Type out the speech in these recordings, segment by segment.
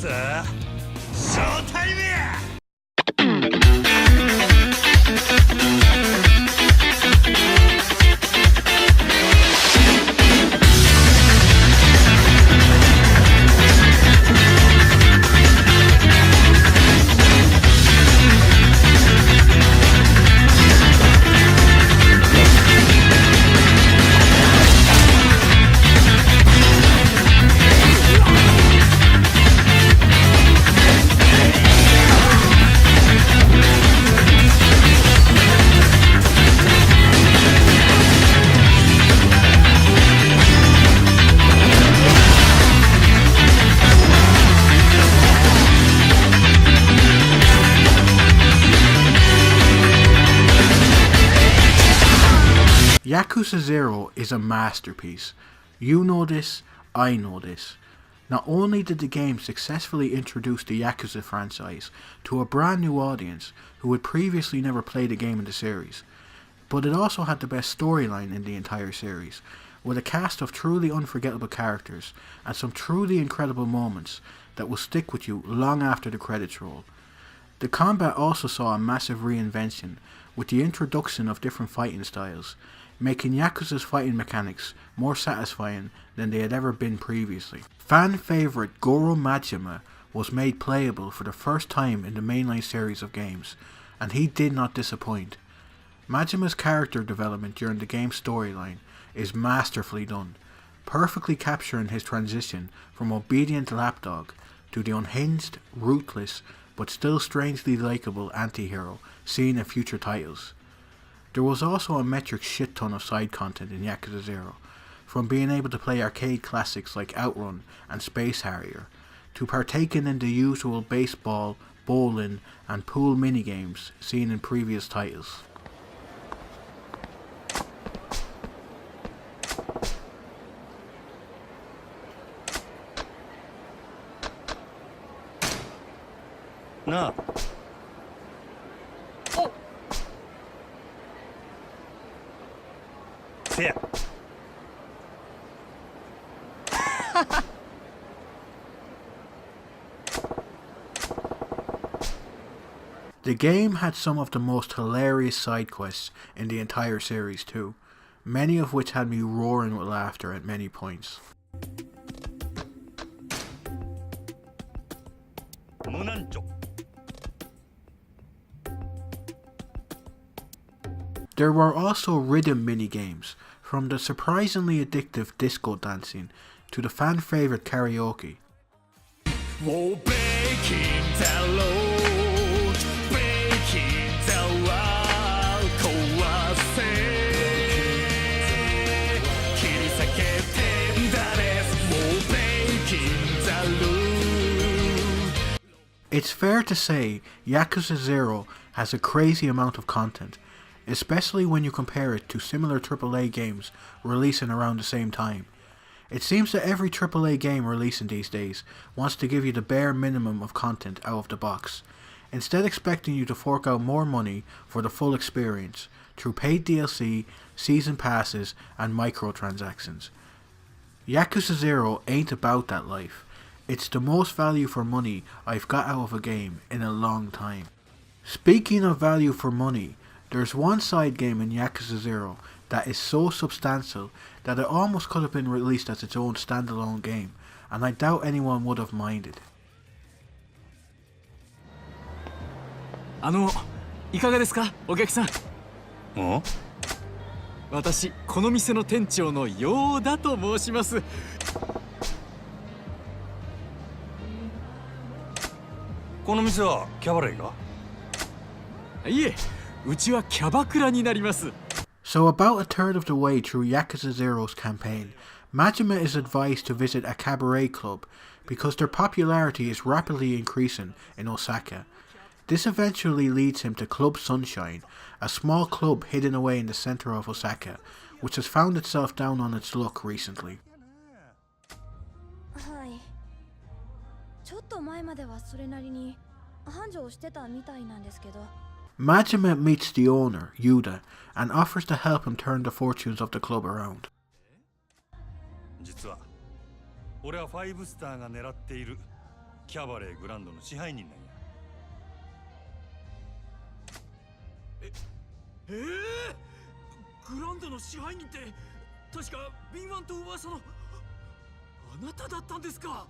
さあショータイムや。Yakuza 0 is a masterpiece. You know this, I know this. Not only did the game successfully introduce the Yakuza franchise to a brand new audience who had previously never played a game in the series, but it also had the best storyline in the entire series, with a cast of truly unforgettable characters and some truly incredible moments that will stick with you long after the credits roll. The combat also saw a massive reinvention with the introduction of different fighting styles, making Yakuza's fighting mechanics more satisfying than they had ever been previously. Fan favourite Goro Majima was made playable for the first time in the mainline series of games, and he did not disappoint. Majima's character development during the game's storyline is masterfully done, perfectly capturing his transition from obedient lapdog to the unhinged, ruthless, but still strangely likeable anti-hero seen in future titles. There was also a metric shit ton of side content in Yakuza 0, from being able to play arcade classics like Outrun and Space Harrier, to partaking in the usual baseball, bowling and pool minigames seen in previous titles. No. Yeah. The game had some of the most hilarious side quests in the entire series too, many of which had me roaring with laughter at many points. There were also rhythm minigames, from the surprisingly addictive disco dancing to the fan favourite karaoke. It's fair to say Yakuza 0 has a crazy amount of content, especially when you compare it to similar AAA games releasing around the same time. It seems that every AAA game releasing these days wants to give you the bare minimum of content out of the box, instead expecting you to fork out more money for the full experience through paid DLC, season passes and microtransactions. Yakuza 0 ain't about that life. It's the most value for money I've got out of a game in a long time. Speaking of value for money, there's one side game in Yakuza 0 that is so substantial that it almost could have been released as its own standalone game, and I doubt anyone would have minded. いかがですか、お客さん。私、この店の店長のヨーダと申します。この店はキャバレーか？いえ、うちはキャバクラになります。 So about a third of the way through Yakuza 0's campaign, Majima is advised to visit a cabaret club because their popularity is rapidly increasing in Osaka. This eventually leads him to Club Sunshine, a small club hidden away in the center of Osaka, which has found itself down on its luck recently. Majima meets the owner, Yuda, and offers to help him turn the fortunes of the club around. 実は俺は5スターが狙っているキャバレーグランドの支配人なんや。グランドの支配人って確か敏腕と噂のあなただったんですか。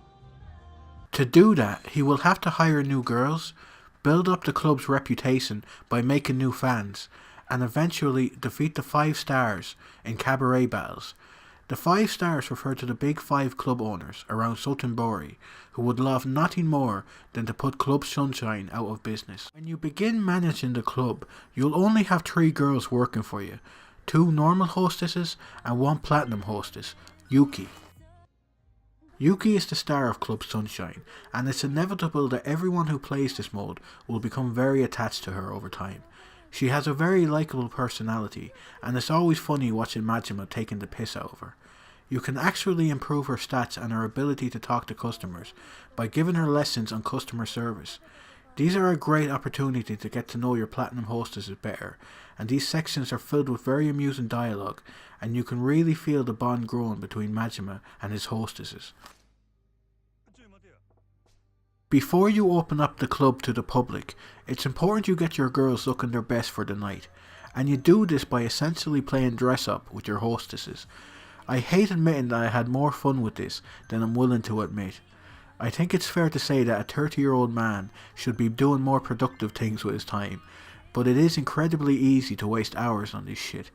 To do that, he will have to hire new girls, build up the club's reputation by making new fans, and eventually defeat the 5 stars in cabaret battles. The 5 stars refer to the big 5 club owners around Sotenbori who would love nothing more than to put Club Sunshine out of business. When you begin managing the club, you'll only have 3 girls working for you, 2 normal hostesses and 1 platinum hostess, Yuki. Yuki is the star of Club Sunshine, and it's inevitable that everyone who plays this mode will become very attached to her over time. She has a very likeable personality, and it's always funny watching Majima taking the piss out of her. You can actually improve her stats and her ability to talk to customers by giving her lessons on customer service. These are a great opportunity to get to know your platinum hostesses better, and these sections are filled with very amusing dialogue, and you can really feel the bond growing between Majima and his hostesses. Before you open up the club to the public, it's important you get your girls looking their best for the night, and you do this by essentially playing dress up with your hostesses. I hate admitting that I had more fun with this than I'm willing to admit. I think it's fair to say that a 30-year-old man should be doing more productive things with his time, but it is incredibly easy to waste hours on this shit.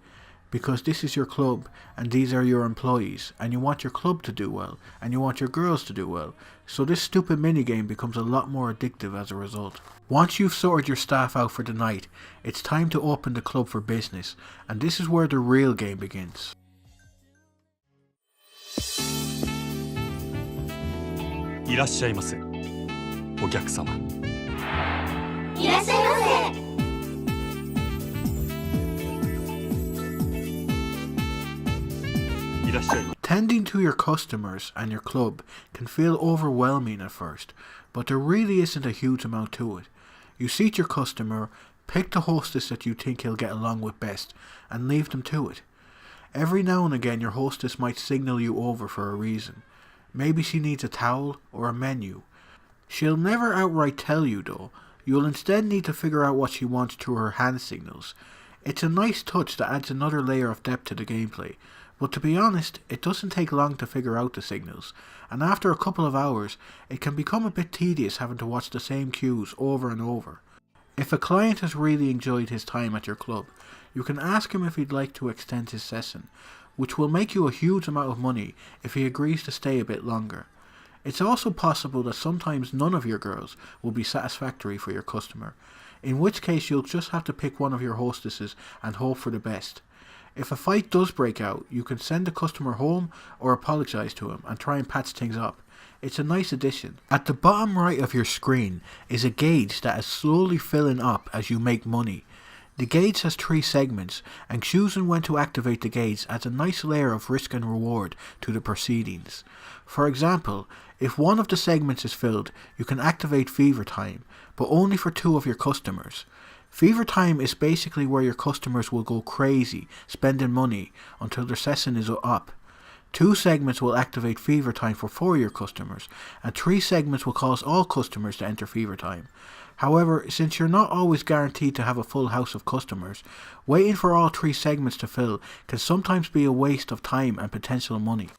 Because this is your club, and these are your employees, and you want your club to do well, and you want your girls to do well, so this stupid minigame becomes a lot more addictive as a result. Once you've sorted your staff out for the night, it's time to open the club for business, and this is where the real game begins. いらっしゃいませ、お客様。いらっしゃいませ。 Tending to your customers and your club can feel overwhelming at first, but there really isn't a huge amount to it. You seat your customer, pick the hostess that you think he'll get along with best, and leave them to it. Every now and again your hostess might signal you over for a reason. Maybe she needs a towel or a menu. She'll never outright tell you though. You'll instead need to figure out what she wants through her hand signals. It's a nice touch that adds another layer of depth to the gameplay. But to be honest, it doesn't take long to figure out the signals, and after a couple of hours, it can become a bit tedious having to watch the same cues over and over. If a client has really enjoyed his time at your club, you can ask him if he'd like to extend his session, which will make you a huge amount of money if he agrees to stay a bit longer. It's also possible that sometimes none of your girls will be satisfactory for your customer, in which case you'll just have to pick one of your hostesses and hope for the best. If a fight does break out, you can send the customer home or apologise to him and try and patch things up. It's a nice addition. At the bottom right of your screen is a gauge that is slowly filling up as you make money. The gauge has 3 segments, and choosing when to activate the gauge adds a nice layer of risk and reward to the proceedings. For example, if one of the segments is filled, you can activate Fever Time, but only for 2 of your customers. Fever Time is basically where your customers will go crazy spending money until their session is up. 2 segments will activate Fever Time for 4 of your customers, and 3 segments will cause all customers to enter Fever Time. However, since you're not always guaranteed to have a full house of customers, waiting for all 3 segments to fill can sometimes be a waste of time and potential money.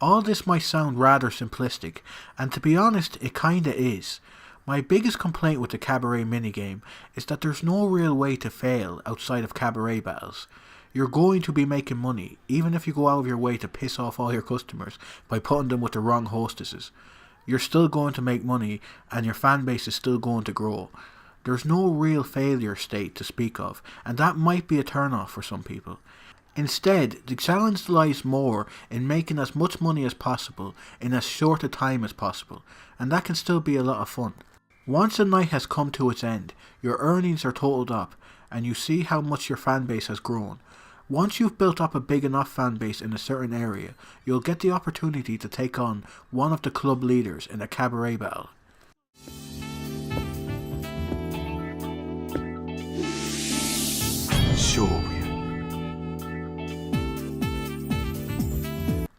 All this might sound rather simplistic, and to be honest, it kinda is. My biggest complaint with the cabaret minigame is that there's no real way to fail outside of cabaret battles. You're going to be making money, even if you go out of your way to piss off all your customers by putting them with the wrong hostesses. You're still going to make money, and your fan base is still going to grow. There's no real failure state to speak of, and that might be a turn-off for some people. Instead, the challenge lies more in making as much money as possible in as short a time as possible, and that can still be a lot of fun. Once a night has come to its end, your earnings are totaled up, and you see how much your fan base has grown. Once you've built up a big enough fan base in a certain area, you'll get the opportunity to take on one of the club leaders in a cabaret battle.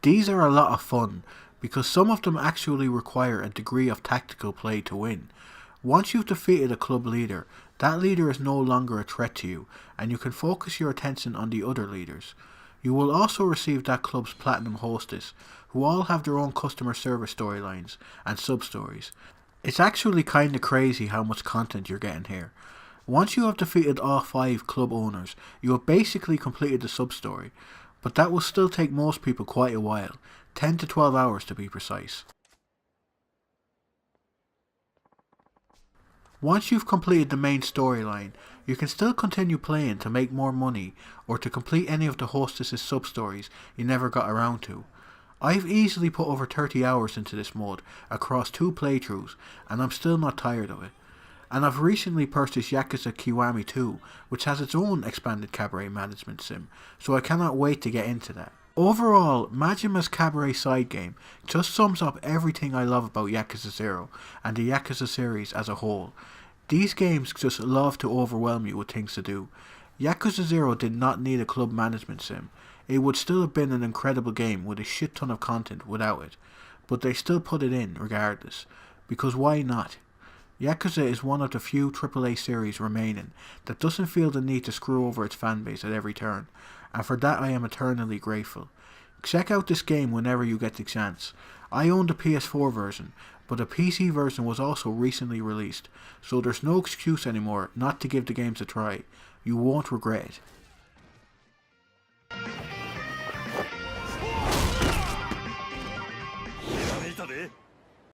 These are a lot of fun, because some of them actually require a degree of tactical play to win. Once you've defeated a club leader, that leader is no longer a threat to you, and you can focus your attention on the other leaders. You will also receive that club's platinum hostess, who all have their own customer service storylines and sub-stories. It's actually kinda crazy how much content you're getting here. Once you have defeated all 5 club owners, you have basically completed the sub-story, but that will still take most people quite a while, 10 to 12 hours to be precise. Once you've completed the main storyline, you can still continue playing to make more money or to complete any of the hostess's sub-stories you never got around to. I've easily put over 30 hours into this mode across 2 playthroughs, and I'm still not tired of it. And I've recently purchased Yakuza Kiwami 2, which has its own expanded cabaret management sim, so I cannot wait to get into that. Overall, Majima's cabaret side game just sums up everything I love about Yakuza 0 and the Yakuza series as a whole. These games just love to overwhelm you with things to do. Yakuza 0 did not need a club management sim. It would still have been an incredible game with a shit ton of content without it, but they still put it in regardless, because why not? Yakuza is one of the few AAA series remaining that doesn't feel the need to screw over its fanbase at every turn, and for that I am eternally grateful. Check out this game whenever you get the chance. I own the PS4 version, but a PC version was also recently released, so there's no excuse anymore not to give the games a try. You won't regret it.